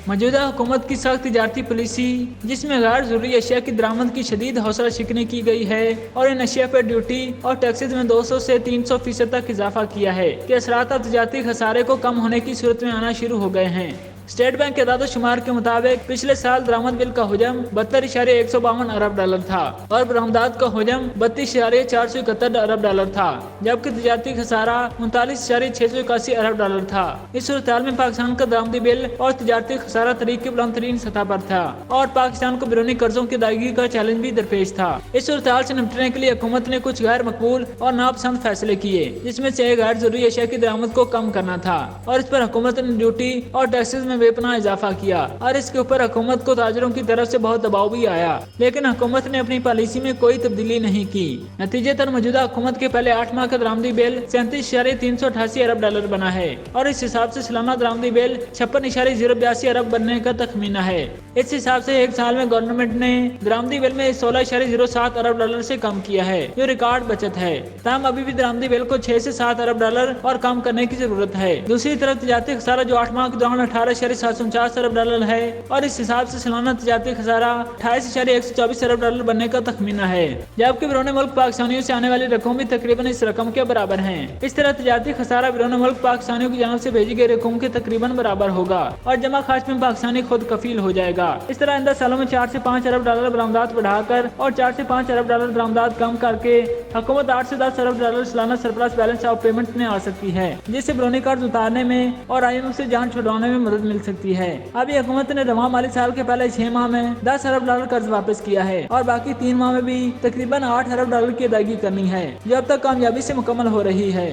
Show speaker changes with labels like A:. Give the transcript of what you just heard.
A: موجودہ حکومت کی سخت تجارتی پالیسی، جس میں غیر ضروری اشیاء کی درآمد کی شدید حوصلہ شکنی کی گئی ہے اور ان اشیاء پر ڈیوٹی اور ٹیکسز میں 200 سے 300% تک اضافہ کیا ہے، کے اثرات اب تجارتی خسارے کو کم ہونے کی صورت میں آنا شروع ہو گئے ہیں۔ اسٹیٹ بینک کے اعداد و شمار کے مطابق پچھلے سال درآمد بل کا حجم 72.152 ارب ڈالر تھا اور برآمدات کا حجم 32.471 ارب ڈالر تھا، جبکہ تجارتی خسارہ 39.681 ارب ڈالر تھا۔ اس صورتحال میں پاکستان کا درآمدی بل اور تجارتی خسارہ تاریخ کی بلند ترین سطح پر تھا اور پاکستان کو بیرونی قرضوں کی ادائیگی کا چیلنج بھی درپیش تھا۔ اس صورتحال سے نمٹنے کے لیے حکومت نے کچھ غیر مقبول اور ناپسند فیصلے کیے، جس میں سے غیر ضروری اشیاء کی درآمد کو کم کرنا تھا اور اس پر حکومت نے ڈیوٹی اور ٹیکسز میں بے پناہ اضافہ کیا اور اس کے اوپر حکومت کو تاجروں کی طرف سے بہت دباؤ بھی آیا، لیکن حکومت نے اپنی پالیسی میں کوئی تبدیلی نہیں کی۔ نتیجے تر موجودہ حکومت کے پہلے 8 ماہ کا درآمدی بل 37.388 ارب ڈالر بنا ہے اور اس حساب سے سالانہ درآمدی بل 56.082 ارب بننے کا تخمینہ ہے۔ اس حساب سے ایک سال میں گورنمنٹ نے درآمدی بل میں 16.07 ارب ڈالر سے کم کیا ہے، جو ریکارڈ بچت ہے۔ تاہم ابھی بھی درآمدی بل کو 6 سے 7 ارب ڈالر اور کم کرنے کی ضرورت ہے۔ دوسری طرف تجارتی خسارہ جو 8 ماہ کے دوران 18.749 ارب ڈالر ہے اور اس حساب سے سالانہ تجارتی خسارہ 28.124 ارب ڈالر بننے کا تخمینہ ہے، جبکہ بیرون ملک پاکستانیوں سے آنے والی رقم بھی تقریباً اس رقم کے برابر ہیں۔ اس طرح تجارتی خسارہ بیرون ملک پاکستانیوں کی جانب سے بھیجی گئی رقم کے تقریباً برابر ہوگا اور جمع خرچ میں پاکستانی خود کفیل ہو جائے گا۔ اس طرح آئندہ سالوں میں 4 سے 5 ارب ڈالر برآمدات بڑھا کر اور 4 سے 5 ارب ڈالر برآمدات کم کر کے حکومت 8 سے 10 ارب ڈالر سالانہ سرپلس بیلنس آف پیمنٹ میں آ سکتی ہے، جس سے بیرونی قرض اتارنے میں اور IMF سے جان چھڑوانے میں مدد مل سکتی ہے۔ ابھی حکومت نے رواں مالی سال کے پہلے 6 ماہ میں 10 ارب ڈالر قرض واپس کیا ہے اور باقی 3 ماہ میں بھی تقریباً 8 ارب ڈالر کی ادائیگی کرنی ہے، جو اب تک کامیابی سے مکمل ہو رہی ہے۔